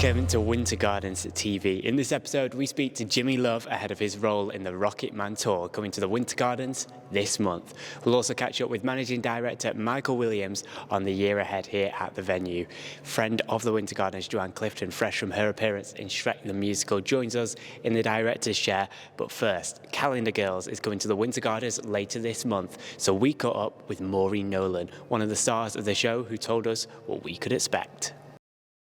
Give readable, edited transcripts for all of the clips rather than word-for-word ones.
Welcome to Winter Gardens TV. In this episode, we speak to Jimmy Love ahead of his role in the Rocket Man Tour coming to the Winter Gardens this month. We'll also catch up with Managing Director Michael Williams on the year ahead here at the venue. Friend of the Winter Gardens, Joanne Clifton, fresh from her appearance in Shrek the Musical, joins us in the director's chair. But first, Calendar Girls is coming to the Winter Gardens later this month, so we caught up with Maureen Nolan, one of the stars of the show, who told us what we could expect.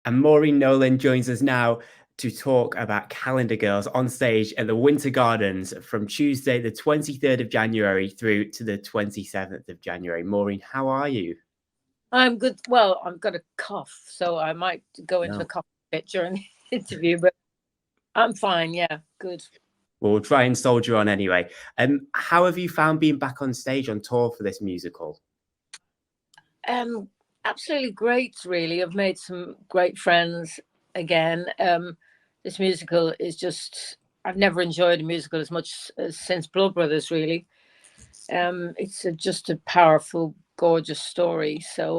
And Maureen Nolan joins us now to talk about Calendar Girls on stage at the Winter Gardens from Tuesday, the 23rd of January through to the 27th of January. Maureen, how are you? I'm good. Well, I've got a cough, so I might go into a cough fit during the interview, but I'm fine. Yeah, good. Well, we'll try and soldier on anyway. How have you found being back on stage on tour for this musical? Absolutely great, really. I've made some great friends again. This musical is just, I've never enjoyed a musical as much as since Blood Brothers, really. It's just a powerful, gorgeous story. So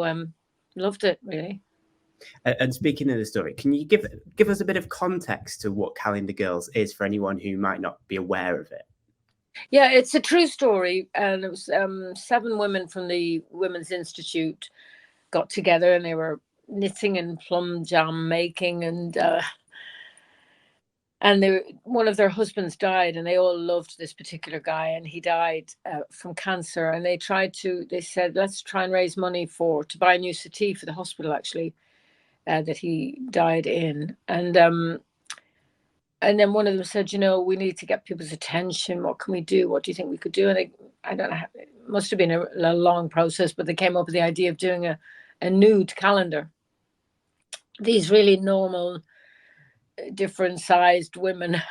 loved it, really. And speaking of the story, can you give us a bit of context to what Calendar Girls is for anyone who might not be aware of it? Yeah, it's a true story. And it was 7 women from the Women's Institute got together and they were knitting and plum jam making, and one of their husbands died, and they all loved this particular guy, and he died from cancer. And they said, let's try and raise money to buy a new settee for the hospital, actually, that he died in. And then one of them said, we need to get people's attention. What can we do? What do you think we could do? And I don't know, it must have been a long process, but they came up with the idea of doing a nude calendar. These really normal, different sized women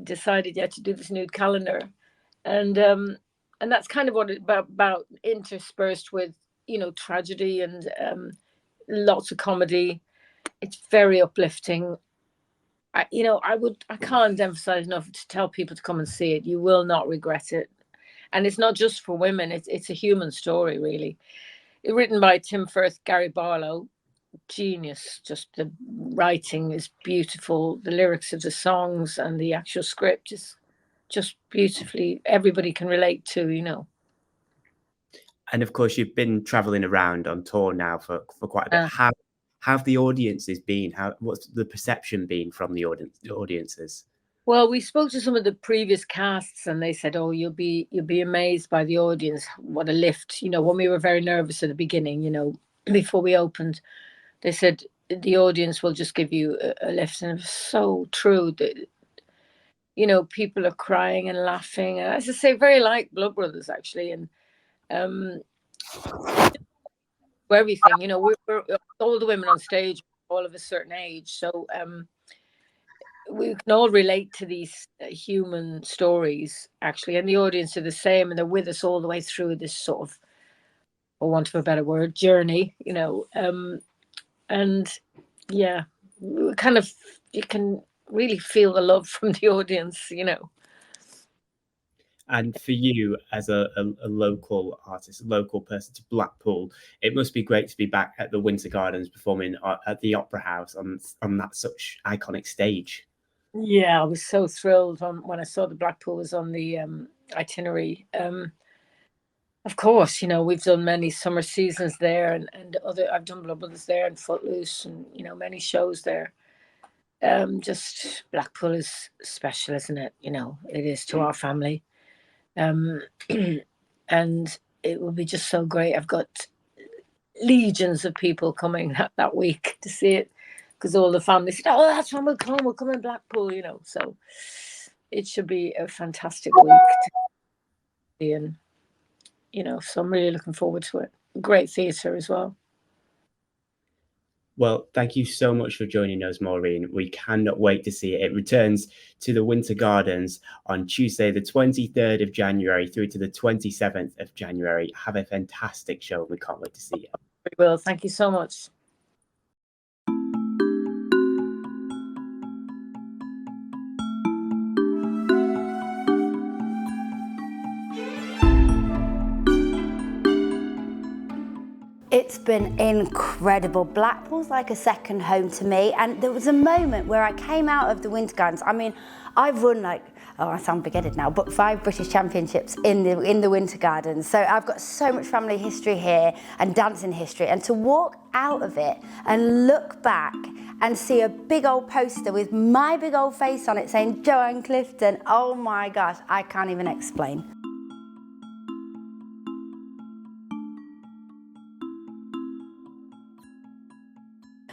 decided to do this nude calendar, and that's kind of what it's about, interspersed with tragedy and lots of comedy. It's very uplifting. I can't emphasize enough to tell people to come and see it. You will not regret it. And it's not just for women, it's a human story, really. It's written by Tim Firth, Gary Barlow. Genius. Just the writing is beautiful. The lyrics of the songs and the actual script is just beautifully, everybody can relate to. And of course, you've been traveling around on tour now for quite a bit. How have the audiences been? What's the perception been from the audiences? Well, we spoke to some of the previous casts, and they said, "Oh, you'll be amazed by the audience. What a lift!" When we were very nervous at the beginning, before we opened, they said the audience will just give you a lift, and it was so true that people are crying and laughing. And as I say, very like Blood Brothers, actually, and everything. We're all the women on stage, all of a certain age, so we can all relate to these human stories, actually, and the audience are the same, and they're with us all the way through this sort of, for want of a better word, journey. And yeah, kind of, you can really feel the love from the audience. And for you, as a local artist, a local person to Blackpool, it must be great to be back at the Winter Gardens performing at the Opera House on that such iconic stage. Yeah, I was so thrilled when I saw the Blackpool was on the itinerary. Of course, we've done many summer seasons there, and I've done Blood Brothers there and Footloose, and many shows there. Just Blackpool is special, isn't it? It is to our family. And it will be just so great. I've got legions of people coming that week to see it, because all the family said, "Oh, that's when we'll come in Blackpool," so it should be a fantastic week to see, and so I'm really looking forward to it. Great theatre as well. Well, thank you so much for joining us, Maureen. We cannot wait to see it. It returns to the Winter Gardens on Tuesday, the 23rd of January through to the 27th of January. Have a fantastic show. We can't wait to see it. We will. Thank you so much. It It's been incredible. Blackpool's like a second home to me, and there was a moment where I came out of the Winter Gardens. I mean, I've run like, oh, I sound big-headed now, but 5 British Championships in the Winter Gardens. So I've got so much family history here and dancing history, and to walk out of it and look back and see a big old poster with my big old face on it saying Joanne Clifton, oh my gosh, I can't even explain.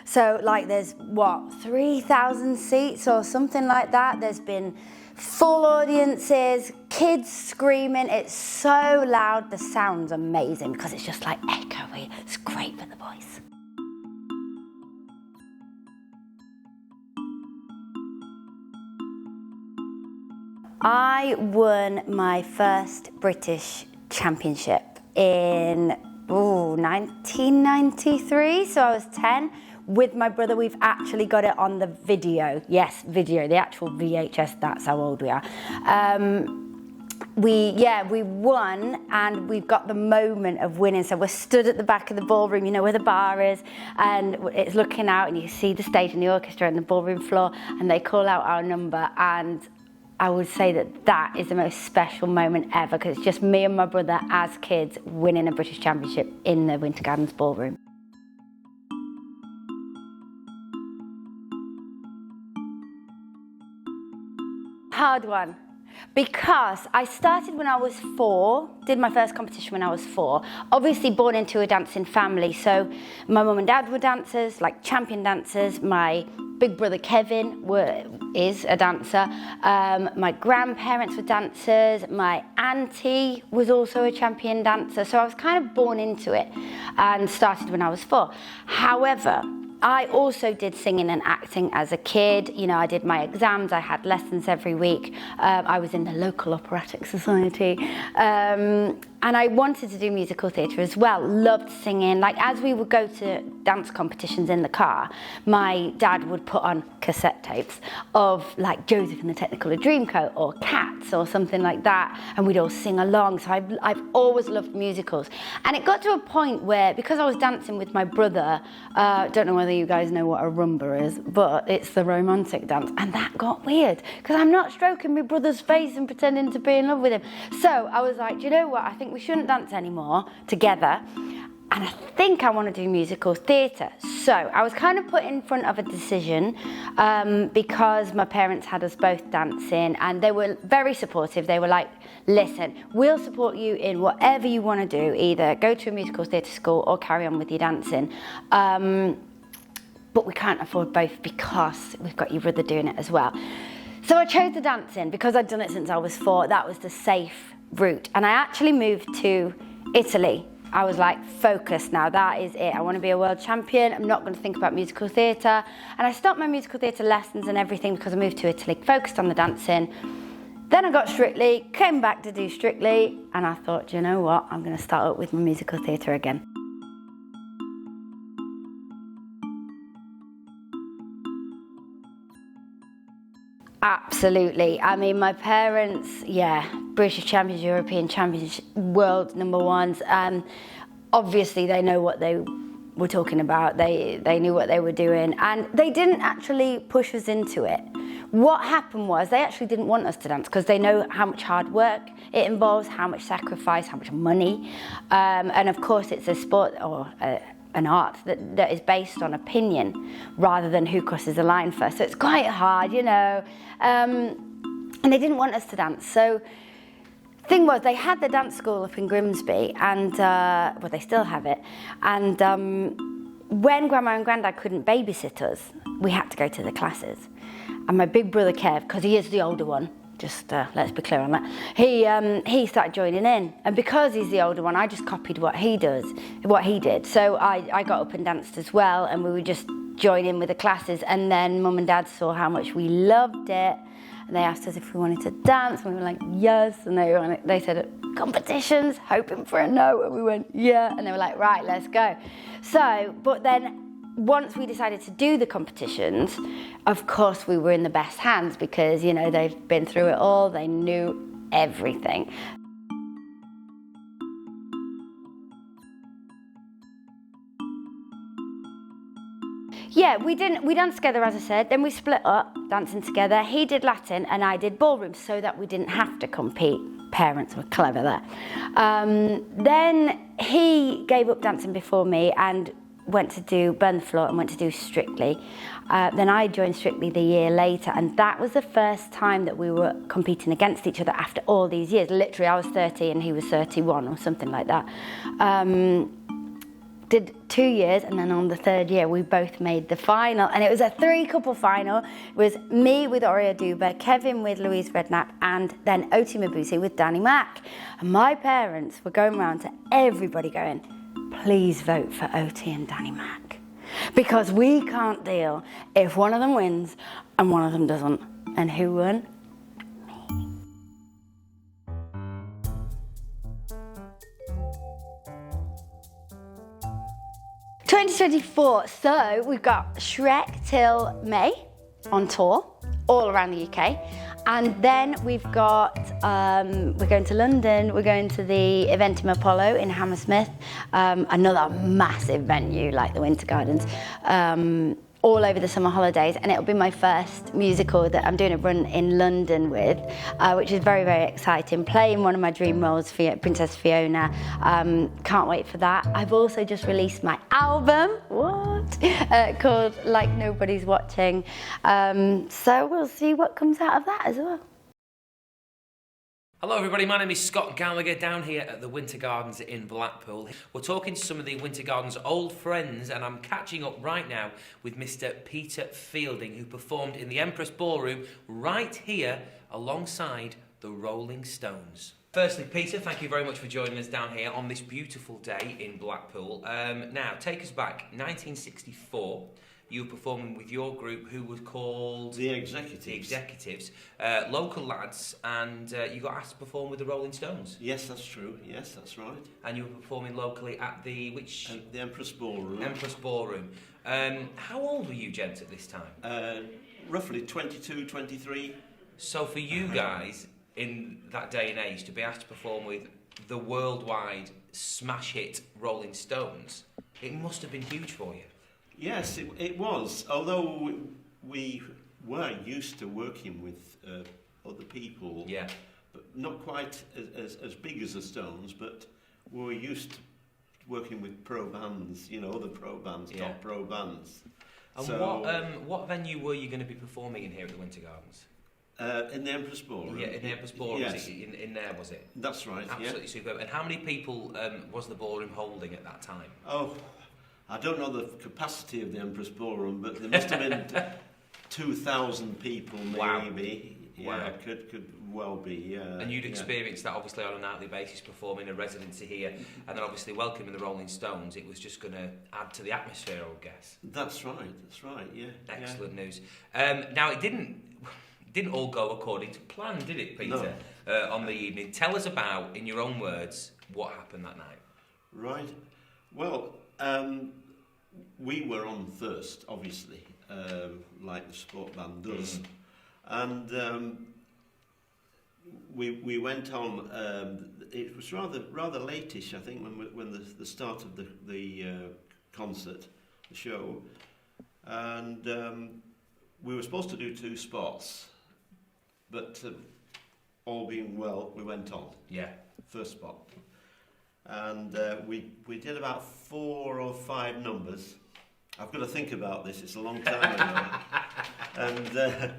So like there's what, 3,000 seats or something like that. There's been full audiences, kids screaming. It's so loud. The sound's amazing because it's just like echoey. It's great for the voice. I won my first British Championship in 1993, so I was 10. With my brother, we've actually got it on the video. Yes, video, the actual VHS, that's how old we are. We won, and we've got the moment of winning. So we're stood at the back of the ballroom, you know where the bar is, and it's looking out, and you see the stage and the orchestra and the ballroom floor, and they call out our number, and I would say that that is the most special moment ever, because it's just me and my brother as kids winning a British Championship in the Winter Gardens Ballroom. Hard one, because I started when I was 4, did my first competition when I was 4. Obviously born into a dancing family, so my mum and dad were dancers, like champion dancers. My big brother Kevin is a dancer. My grandparents were dancers. My auntie was also a champion dancer. So I was kind of born into it and started when I was 4. However, I also did singing and acting as a kid. You know, I did my exams, I had lessons every week. I was in the local operatic society. And I wanted to do musical theatre as well, loved singing. Like, as we would go to dance competitions in the car, my dad would put on cassette tapes of like Joseph and the Technicolor Dreamcoat or Cats or something like that, and we'd all sing along. So I've always loved musicals. And it got to a point where, because I was dancing with my brother, don't know whether you guys know what a rumba is, but it's the romantic dance, and that got weird, because I'm not stroking my brother's face and pretending to be in love with him. So I was like, do you know what, I think we shouldn't dance anymore together, and I think I want to do musical theatre. So I was kind of put in front of a decision, because my parents had us both dancing, and they were very supportive. They were like, listen, we'll support you in whatever you want to do, either go to a musical theatre school or carry on with your dancing. But we can't afford both because we've got your brother doing it as well. So I chose the dancing because I'd done it since I was 4. That was the safe route. And I actually moved to Italy. I was like, focused now, that is it. I want to be a world champion. I'm not going to think about musical theatre. And I stopped my musical theatre lessons and everything because I moved to Italy, focused on the dancing. Then I got Strictly, came back to do Strictly, and I thought, you know what, I'm going to start up with my musical theatre again. Absolutely. I mean, my parents, yeah, British champions, European champions, world #1s. Obviously, they know what they were talking about. They knew what they were doing, and they didn't actually push us into it. What happened was they actually didn't want us to dance because they know how much hard work it involves, how much sacrifice, how much money, and of course, it's a sport or an art that is based on opinion rather than who crosses the line first. So it's quite hard, you know. And they didn't want us to dance. So thing was, they had the dance school up in Grimsby, and well, they still have it. And when Grandma and Grandad couldn't babysit us, we had to go to the classes. And my big brother Kev, because he is the older one, just let's be clear on that, he started joining in, and because he's the older one, I just copied what he did. So I got up and danced as well, and we would just join in with the classes. And then Mum and Dad saw how much we loved it, and they asked us if we wanted to dance, and we were like, yes. And they said, competitions, hoping for a no, and we went, yeah. And they were like, right, let's go. So, but then once we decided to do the competitions, of course we were in the best hands, because, you know, they've been through it all, they knew everything. Yeah, we danced together, as I said. Then we split up, dancing together. He did Latin and I did ballroom so that we didn't have to compete. Parents were clever there. Then he gave up dancing before me and went to do Burn the Floor and went to do Strictly. Then I joined Strictly the year later, and that was the first time that we were competing against each other after all these years. Literally, I was 30 and he was 31 or something like that. Did 2 years, and then on the third year we both made the final, and it was a 3-couple final. It was me with Oria Duba, Kevin with Louise Redknapp, and then Oti Mabuse with Danny Mac. And my parents were going around to everybody going, please vote for Oti and Danny Mac, because we can't deal if one of them wins and one of them doesn't. And who won? 2024, so we've got Shrek till May on tour all around the UK, and then we've got we're going to London, we're going to the Eventim Apollo in Hammersmith, another massive venue like the Winter Gardens, all over the summer holidays, and it'll be my first musical that I'm doing a run in London with, which is very, very exciting. Playing one of my dream roles, Princess Fiona. Can't wait for that. I've also just released my album, called Like Nobody's Watching. So we'll see what comes out of that as well. Hello everybody, my name is Scott Gallagher down here at the Winter Gardens in Blackpool. We're talking to some of the Winter Gardens old friends, and I'm catching up right now with Mr. Peter Fielding, who performed in the Empress Ballroom right here alongside the Rolling Stones. Firstly, Peter, thank you very much for joining us down here on this beautiful day in Blackpool. Now, take us back, 1964. You were performing with your group, who was called... The Executives. The Executives. Local lads, and you got asked to perform with the Rolling Stones. Yes, that's true. Yes, that's right. And you were performing locally at the... which? The Empress Ballroom. Empress Ballroom. How old were you, gents, at this time? Roughly 22, 23. So for you guys, in that day and age, to be asked to perform with the worldwide smash hit Rolling Stones, it must have been huge for you. Yes, it was. Although we were used to working with other people, yeah, but not quite as big as the Stones, but we were used to working with pro bands, other pro bands, yeah. Top pro bands. And so, what venue were you going to be performing in here at the Winter Gardens? In the Empress Ballroom. Yeah, in the Empress Ballroom. Yes. Was it in there, was it? That's right. Absolutely superb. And how many people was the ballroom holding at that time? Oh, I don't know the capacity of the Empress Ballroom, but there must have been 2,000 people, maybe. Wow. Yeah, Wow. could well be. Yeah. And you'd experienced that obviously on a nightly basis, performing a residency here, and then obviously welcoming the Rolling Stones. It was just going to add to the atmosphere, I would guess. That's right. Yeah. Excellent news. Now it didn't all go according to plan, did it, Peter? No. On the evening, tell us about, in your own words, what happened that night. Right. Well. We were on thirst, obviously, like the sport band does, and we went on. It was rather latish, I think, when the start of the concert, the show, and we were supposed to do 2 spots, but all being well, we went on. Yeah. First spot. And we did about 4 or 5 numbers. I've got to think about this, it's a long time ago. And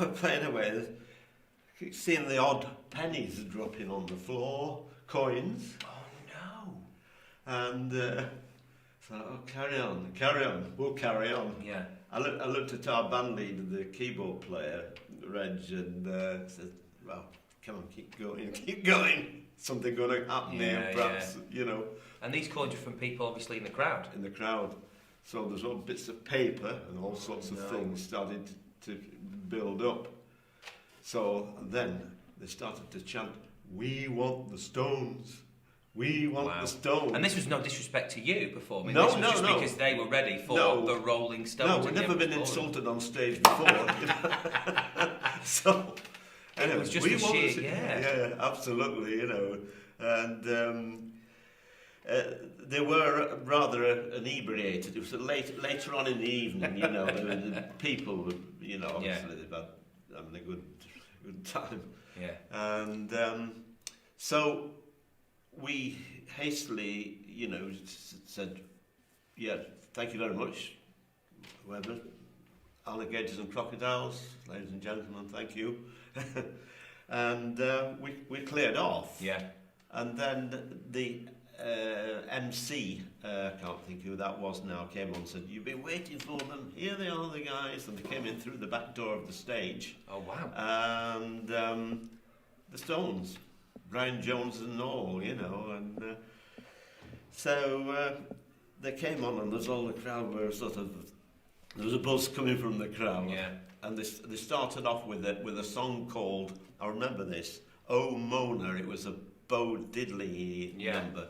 we're playing away, seeing the odd pennies dropping on the floor, coins. Oh no! And so, carry on, we'll carry on. Yeah. I looked at our band leader, the keyboard player, Reg, and said, well, come on, keep going. Something going to happen here, perhaps, And these coins are from people obviously in the crowd. In the crowd. So there's all bits of paper and all sorts of things started to build up. So then they started to chant, "We want the Stones. We want the Stones." And this was no disrespect to you performing. No, this was just because they were ready for the Rolling Stones. No, we've never been insulted on stage before. So... Anyway, it was just a sheer, yeah, absolutely, and they were rather inebriated. It was later on in the evening, you know, the people were, you know, obviously they've had having a good time. Yeah. And so we hastily, you know, said, yeah, thank you very much, whoever. Alligators and crocodiles, ladies and gentlemen, thank you. And we cleared off. Yeah. And then the MC, I can't think who that was now, came on and said, you've been waiting for them, here they are, the guys. And they came in through the back door of the stage. Oh, wow. And the Stones, Brian Jones and all, you know. And so they came on, and there's all the crowd were sort of, there was a buzz coming from the crowd. Yeah. And they started off with a song called, I remember this, Oh Mona. It was a Bo Diddley number.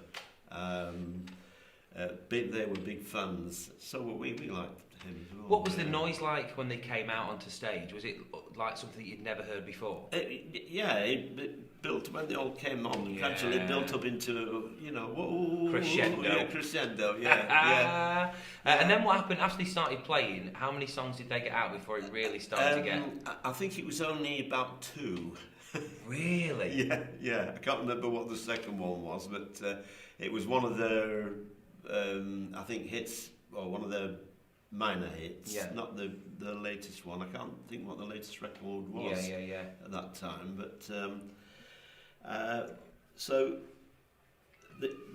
They were big fans, so we liked him as well. What was the noise like when they came out onto stage? Was it like something you'd never heard before? It built when they all came on. And gradually it built up into, you know, whoa, crescendo. Yeah, crescendo. Yeah. And then what happened after they started playing? How many songs did they get out before it really started to get? I think it was only about 2. Really? Yeah. I can't remember what the second one was, but it was one of their, I think, hits, or one of their minor hits. Yeah. Not the latest one. I can't think what the latest record was. Yeah. At that time, but so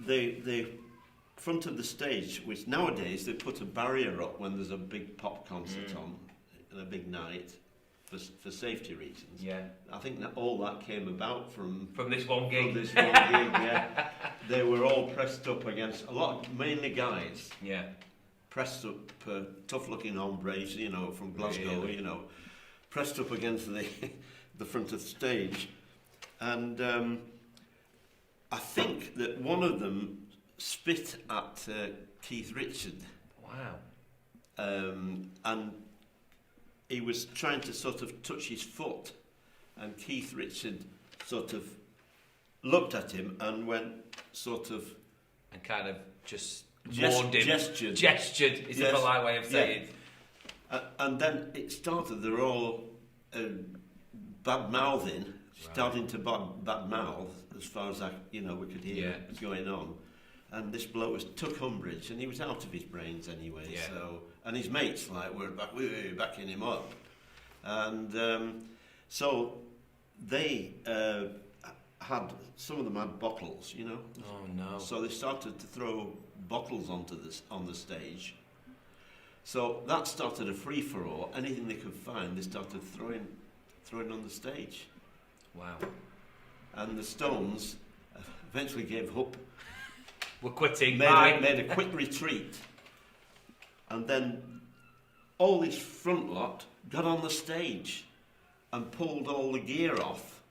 the front of the stage, which nowadays they put a barrier up when there's a big pop concert on, and a big night. For safety reasons. Yeah. I think that all that came about from this one gig. From this one gig, yeah. They were all pressed up against, mainly guys. Yeah. Pressed up, tough-looking hombres, you know, from Glasgow, really? you know, pressed up against the front of the stage. And I think that one of them spit at Keith Richard. Wow. And he was trying to sort of touch his foot, and Keith Richard sort of looked at him and went sort of... And kind of just warned him. Gestured is a polite way of saying it. And then it started, they were all bad-mouthing, starting to bad-mouth, as far as we could hear what was going on. And this bloke took umbrage, and he was out of his brains anyway. Yeah. So, and his mates were backing him up, and so they had, some of them had bottles, you know. Oh no! So they started to throw bottles on the stage. So that started a free for all. Anything they could find, they started throwing on the stage. Wow! And the Stones eventually gave up. We're quitting. Made a quick retreat, and then all this front lot got on the stage and pulled all the gear off.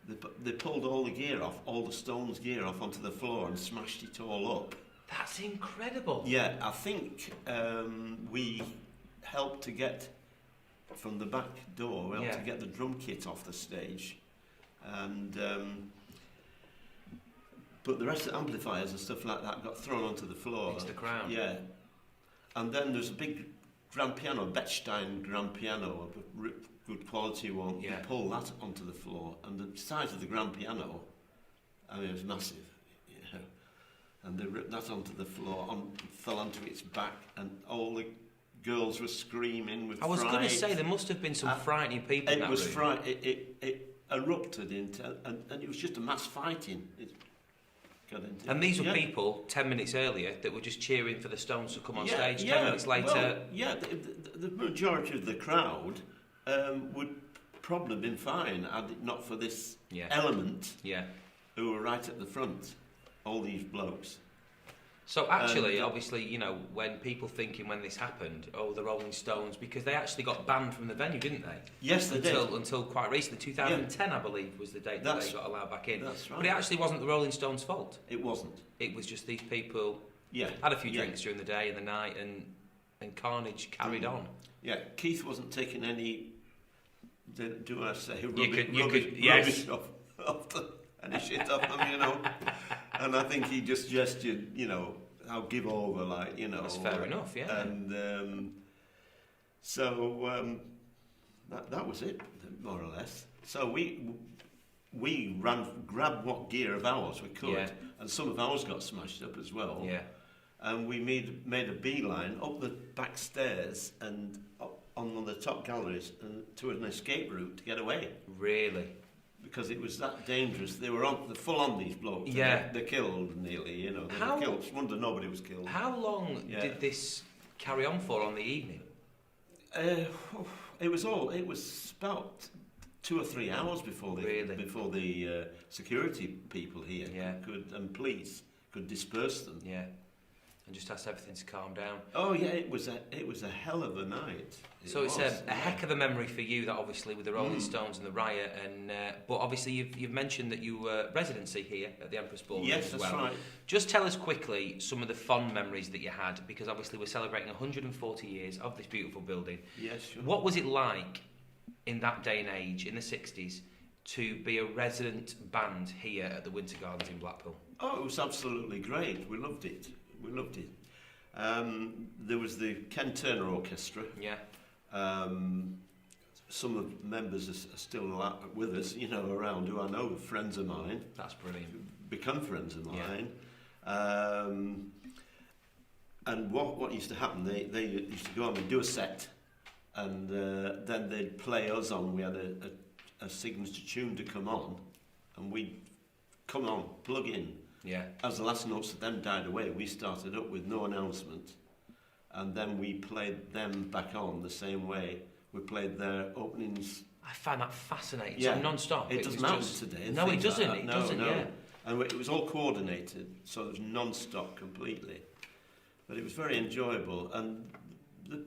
They pulled all the gear off, all the Stones gear off onto the floor and smashed it all up. That's incredible. Yeah, I think we helped to get, from the back door, we helped to get the drum kit off the stage, and but the rest of the amplifiers and stuff like that got thrown onto the floor. Into the crowd. Yeah. And then there's a big grand piano, Bechstein grand piano, a good quality one. Yeah. You pull that onto the floor, and the size of the grand piano, I mean, it was massive. Yeah. And they ripped that onto the floor, fell onto its back, and all the girls were screaming with fright. I was going to say, there must have been some frightening people in that room. It erupted into, and it was just a mass fighting. And these were people 10 minutes earlier that were just cheering for the Stones to come on stage. 10 minutes later... Well, the majority of the crowd would probably have been fine had it not for this element who were right at the front, all these blokes. So actually, obviously, you know, when people thinking when this happened, the Rolling Stones, because they actually got banned from the venue, didn't they? Yes, they did. Until quite recently, 2010, I believe, was the date that they got allowed back in. That's right. But it actually wasn't the Rolling Stones' fault. It wasn't. It was just these people had a few drinks during the day and the night, and carnage carried on. Yeah, Keith wasn't taking any, do I say, rubbish off any shit off them, you know. And I think he just gestured, I'll give over, That's fair enough, yeah. And that was it, more or less. So we grabbed what gear of ours we could, and some of ours got smashed up as well. Yeah. And we made a beeline up the back stairs and up on one of the top galleries and to an escape route to get away. Really? Because it was that dangerous. They were full on these blokes. Yeah. They're killed nearly, They were killed. It's a wonder nobody was killed. How long did this carry on for on the evening? It was about 2 or 3 hours before the security people here and police could disperse them. Yeah. And just ask everything to calm down. Oh yeah, it was a hell of a night. It's a heck of a memory for you, that obviously with the Rolling Stones and the Riot, and but obviously you've mentioned that you were residency here at the Empress Ballroom yes, as well. That's right. Just tell us quickly some of the fond memories that you had, because obviously we're celebrating 140 years of this beautiful building. Yes, sure. What was it like in that day and age, in the 60s, to be a resident band here at the Winter Gardens in Blackpool? Oh, it was absolutely great. We loved it. There was the Ken Turner Orchestra. Yeah. Some of the members are still with us, around, who I know are friends of mine. That's brilliant. Become friends of mine. Yeah. And what used to happen, they used to go on and do a set, and then they'd play us on. We had a signature tune to come on, and we'd come on, plug in. Yeah. As the last notes of them died away, we started up with no announcement, and then we played them back on the same way. We played their openings. I find that fascinating. Yeah. So non-stop. It doesn't happen today. No, it doesn't. Like it doesn't. No. Yeah. And it was all coordinated, so it was non-stop completely. But it was very enjoyable, and the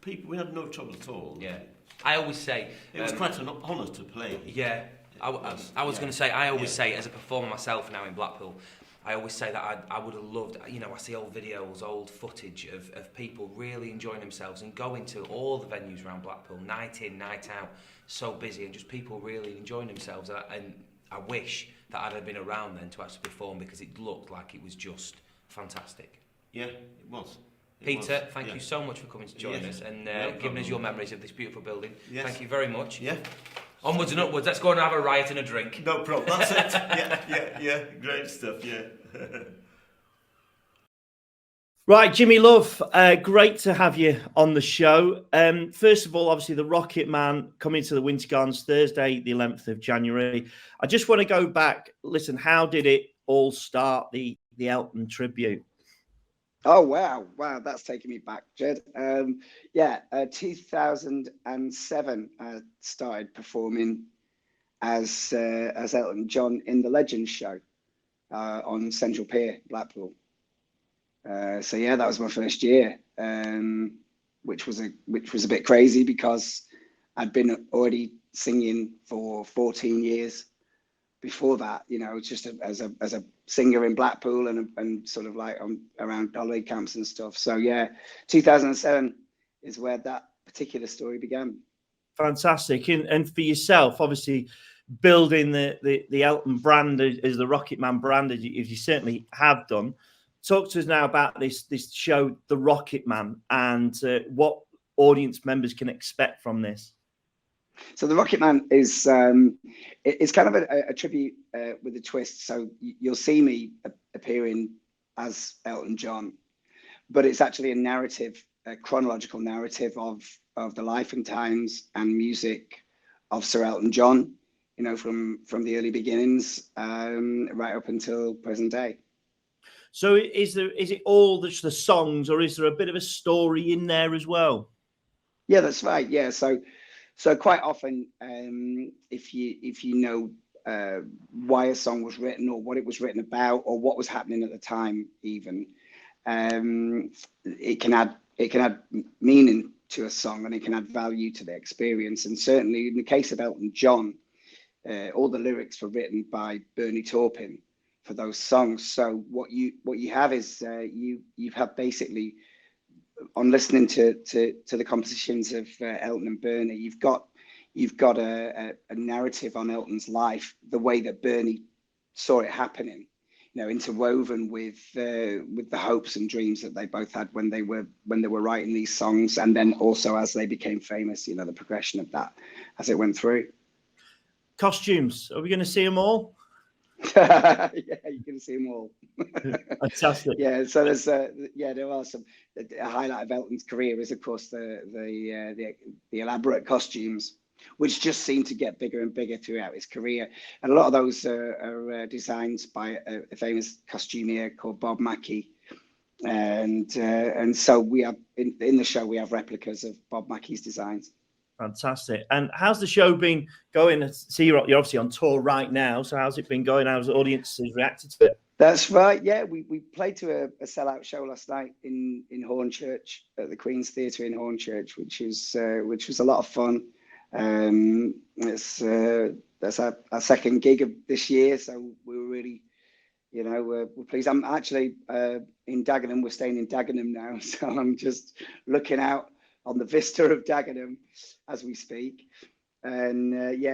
people, we had no trouble at all. Yeah. I always say it was quite an honour to play. Yeah. I was going to say, I always say, as a performer myself now in Blackpool, I always say that I would have loved, I see old videos, old footage of people really enjoying themselves and going to all the venues around Blackpool, night in, night out, so busy, and just people really enjoying themselves. And I wish that I'd have been around then to actually perform, because it looked like it was just fantastic. Yeah, it was. Peter, thank you so much for coming to join us and giving us your memories of this beautiful building. Yes. Thank you very much. Yeah. Onwards and upwards. Let's go and have a riot and a drink. No problem. That's it. Yeah. Great stuff. Yeah. Right, Jimmy Love, great to have you on the show. First of all, obviously, the Rocket Man coming to the Winter Gardens Thursday, the 11th of January. I just want to go back. Listen, how did it all start, the Elton tribute? Oh, wow, that's taking me back, Jed. 2007, I started performing as Elton John in the Legends show on Central Pier, Blackpool. That was my first year, which was a bit crazy, because I'd been already singing for 14 years before that, just as a singer in Blackpool and sort of like around holiday camps and stuff. So 2007 is where that particular story began. Fantastic. And for yourself, obviously building the Elton brand as the Rocket Man brand, as you certainly have done. Talk to us now about this show, The Rocket Man, and what audience members can expect from this. So The Rocket Man is it's kind of a tribute with a twist. So you'll see me appearing as Elton John, but it's actually a chronological narrative of the life and times and music of Sir Elton John, from the early beginnings right up until present day. So is it all just the songs, or is there a bit of a story in there as well? Yeah, that's right. Yeah, so quite often, if you know why a song was written, or what it was written about, or what was happening at the time, even it can add meaning to a song, and it can add value to the experience. And certainly in the case of Elton John, all the lyrics were written by Bernie Taupin for those songs. So what you have is you have basically, on listening to the compositions of Elton and Bernie, you've got a narrative on Elton's life, the way that Bernie saw it happening. interwoven with the hopes and dreams that they both had when they were writing these songs, and then also as they became famous, the progression of that as it went through. Costumes, are we going to see them all? Yeah, you can see them all. Fantastic. Yeah, so there's there are some. A highlight of Elton's career is, of course, the elaborate costumes, which just seem to get bigger and bigger throughout his career. And a lot of those are designed by a famous costumier called Bob Mackie. And so we have in the show we have replicas of Bob Mackie's designs. Fantastic. And how's the show been going? See, you're obviously on tour right now. So how's it been going? How's the audiences reacted to it? That's right. Yeah, we played to a sellout show last night in Hornchurch at the Queen's Theatre in Hornchurch, which was a lot of fun. That's our second gig of this year, so we were really, we're pleased. I'm actually in Dagenham. We're staying in Dagenham now, so I'm just looking out on the vista of Dagenham as we speak. And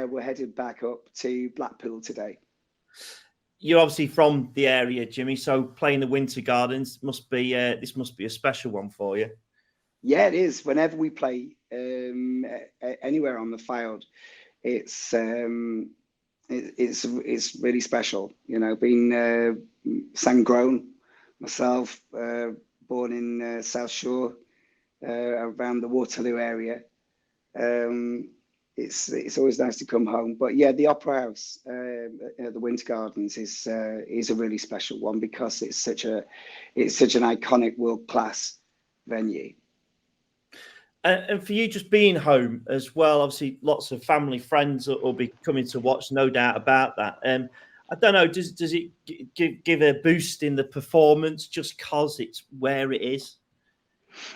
we're headed back up to Blackpool today. You're obviously from the area, Jimmy, so playing the Winter Gardens must be this must be a special one for you. Yeah, it is. Whenever we play anywhere on the Fylde, it's really special. Being Sandgrown myself, born in South Shore, around the Waterloo area. It's always nice to come home. But yeah, the Opera House at the Winter Gardens is a really special one because it's such an iconic world-class venue. And for you, just being home as well, obviously lots of family, friends will be coming to watch, no doubt about that. I don't know, does it give a boost in the performance just because it's where it is?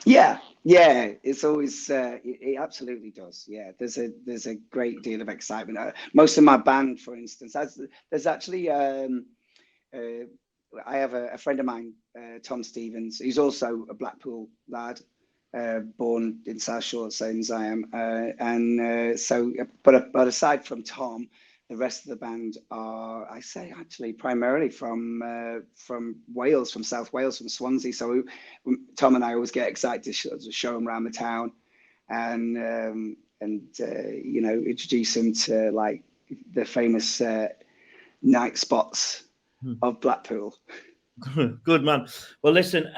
Yeah, it's always it absolutely does. Yeah, there's a great deal of excitement. Most of my band, for instance, there's actually I have a friend of mine, Tom Stevens. He's also a Blackpool lad, born in South Shore, same as I am. But aside from Tom, the rest of the band are, I say, actually primarily from Wales, from South Wales, from Swansea. So Tom and I always get excited to show them around the town, and introduce them to like the famous night spots of Blackpool. Good man. Well, listen,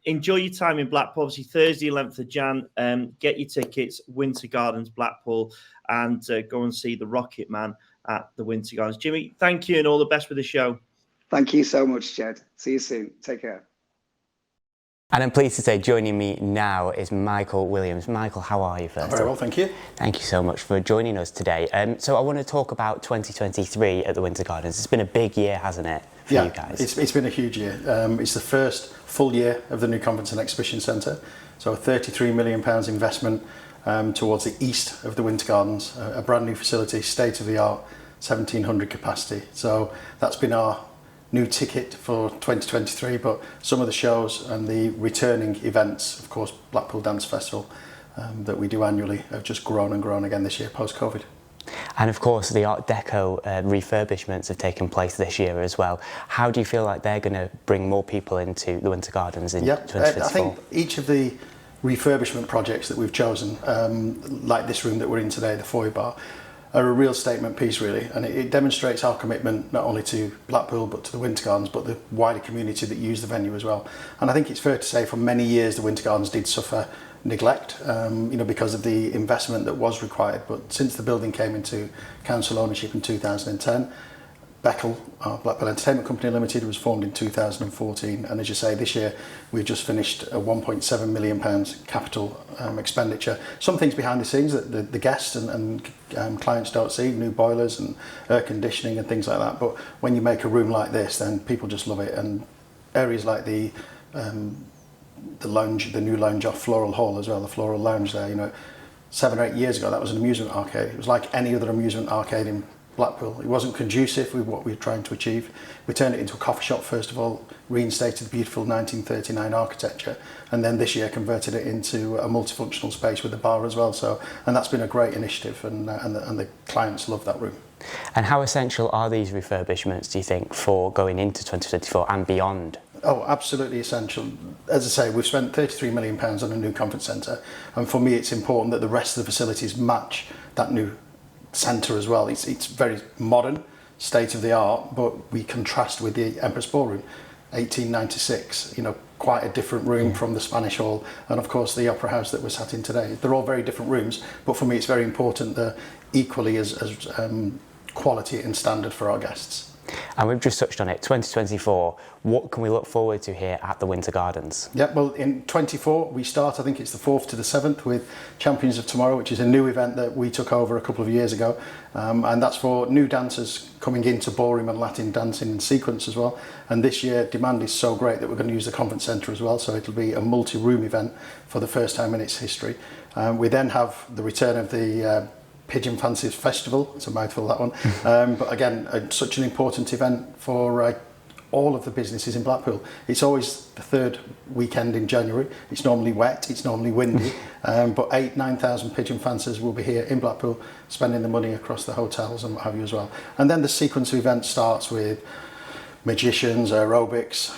enjoy your time in Blackpool. Obviously, Thursday, 11th of Jan. Get your tickets, Winter Gardens Blackpool, and go and see the Rocket Man at the Winter Gardens. Jimmy, thank you and all the best with the show. Thank you so much, Jed. See you soon. Take care. And I'm pleased to say joining me now is Michael Williams. Michael, how are you first? Very well, thank you. Thank you so much for joining us today. So I want to talk about 2023 at the Winter Gardens. It's been a big year, hasn't it, for you guys? It's been a huge year. It's the first full year of the new Conference and Exhibition Centre. So a £33 million investment towards the east of the Winter Gardens, a brand new facility, state-of-the-art, 1,700 capacity. So that's been our new ticket for 2023, but some of the shows and the returning events, of course, Blackpool Dance Festival, that we do annually, have just grown and grown again this year post-COVID. And of course, the Art Deco refurbishments have taken place this year as well. How do you feel like they're going to bring more people into the Winter Gardens in 2024? I think each of the refurbishment projects that we've chosen, like this room that we're in today, the foyer bar, are a real statement piece, really, and it demonstrates our commitment not only to Blackpool but to the Winter Gardens, but the wider community that use the venue as well. And I think it's fair to say for many years the Winter Gardens did suffer neglect, because of the investment that was required. But since the building came into council ownership in 2010, Beckel, our Blackpool Entertainment Company Limited, was formed in 2014, and as you say, this year we've just finished a £1.7 million capital expenditure. Some things behind the scenes that the guests and clients don't see, new boilers and air conditioning and things like that, but when you make a room like this, then people just love it. And areas like the lounge, the new lounge off Floral Hall as well, the Floral Lounge there, 7 or 8 years ago that was an amusement arcade. It was like any other amusement arcade in Blackpool. It wasn't conducive with what we were trying to achieve. We turned it into a coffee shop first of all, reinstated the beautiful 1939 architecture, and then this year converted it into a multifunctional space with a bar as well. So, and that's been a great initiative, and the clients love that room. And how essential are these refurbishments, do you think, for going into 2024 and beyond? Oh, absolutely essential. As I say, we've spent £33 million on a new conference centre, and for me it's important that the rest of the facilities match that new centre as well. It's very modern, state of the art, but we contrast with the Empress Ballroom, 1896, you know, quite a different room from the Spanish Hall, and of course the Opera House that we're sat in today. They're all very different rooms, but for me it's very important they're equally as quality and standard for our guests. And we've just touched on it, 2024, what can we look forward to here at the Winter Gardens? Yeah, well, in 24 we start, I think it's the 4th to the 7th, with Champions of Tomorrow, which is a new event that we took over a couple of years ago, and that's for new dancers coming into ballroom and Latin dancing in sequence as well. And this year demand is so great that we're going to use the conference centre as well, so it'll be a multi-room event for the first time in its history. We then have the return of the Pigeon Fancies Festival. It's a mouthful, that one. But again, such an important event for all of the businesses in Blackpool. It's always the third weekend in January. It's normally wet, it's normally windy, but 8,000-9,000 pigeon fanciers will be here in Blackpool spending the money across the hotels and what have you as well. And then the sequence of events starts with magicians, aerobics,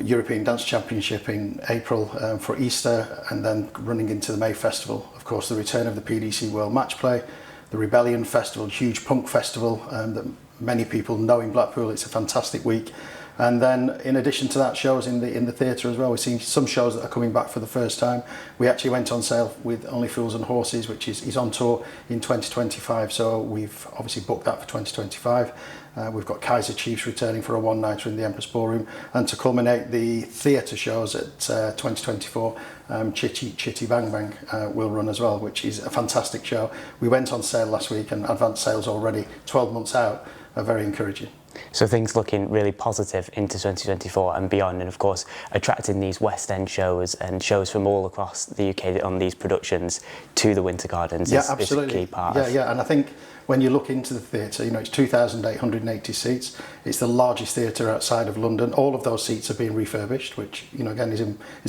European Dance Championship in April for Easter, and then running into the May Festival. Of course, the return of the PDC World Match Play, the Rebellion Festival, huge punk festival that many people know in Blackpool. It's a fantastic week. And then in addition to that, shows in the theatre as well. We're seeing some shows that are coming back for the first time. We actually went on sale with Only Fools and Horses, which is on tour in 2025, so we've obviously booked that for 2025. We've got Kaiser Chiefs returning for a one-nighter in the Empress Ballroom, and to culminate the theatre shows at 2024, Chitty Bang Bang will run as well, which is a fantastic show. We went on sale last week, and advance sales already 12 months out are very encouraging. So things looking really positive into 2024 and beyond, and of course attracting these West End shows and shows from all across the UK on these productions to the Winter Gardens is a key part. Yeah, and I think when you look into the theatre, you know, it's 2,880 seats. It's the largest theatre outside of London. All of those seats are being refurbished, which, you know, again is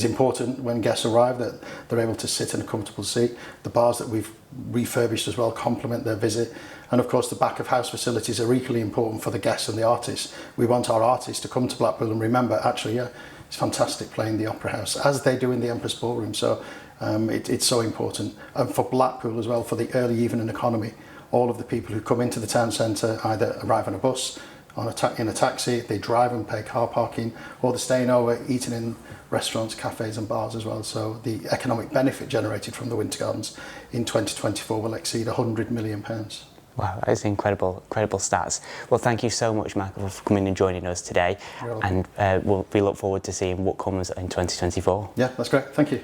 important when guests arrive, that they're able to sit in a comfortable seat. The bars that we've refurbished as well complement their visit. And of course the back of house facilities are equally important for the guests and the artists. We want our artists to come to Blackpool and remember, actually, yeah, it's fantastic playing the Opera House, as they do in the Empress Ballroom. So it's so important. And for Blackpool as well, for the early evening economy, all of the people who come into the town centre either arrive on a bus, in a taxi, they drive and pay car parking, or they're staying over, eating in restaurants, cafes and bars as well. So the economic benefit generated from the Winter Gardens in 2024 will exceed £100 million. Wow, that is incredible stats. Well, thank you so much, Michael, for coming and joining us today. And we look forward to seeing what comes in 2024. Yeah, that's great. Thank you.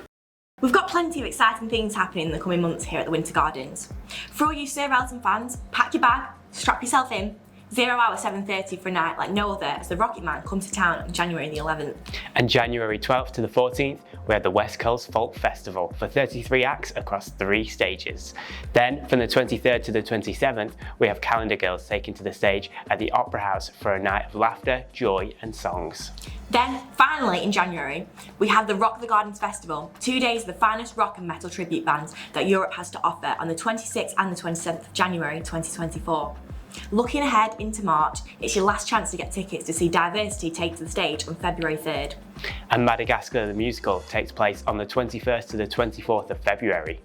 We've got plenty of exciting things happening in the coming months here at the Winter Gardens. For all you Sir Elton fans, pack your bag, strap yourself in. 0 hour 7:30 for a night like no other, as the Rocket Man comes to town on January the 11th. And January 12th to the 14th, we have the West Coast Folk Festival for 33 acts across 3 stages. Then, from the 23rd to the 27th, we have Calendar Girls taking to the stage at the Opera House for a night of laughter, joy and songs. Then, finally in January, we have the Rock the Gardens Festival, 2 days of the finest rock and metal tribute bands that Europe has to offer on the 26th and the 27th of January 2024. Looking ahead into March, it's your last chance to get tickets to see Diversity take to the stage on February 3rd. And Madagascar the Musical takes place on the 21st to the 24th of February.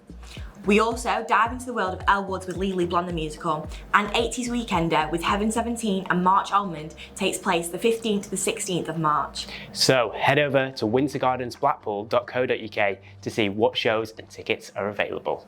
We also dive into the world of Elle Woods with Legally Blonde the Musical, and 80s Weekender with Heaven 17 and March Almond takes place the 15th to the 16th of March. So head over to wintergardensblackpool.co.uk to see what shows and tickets are available.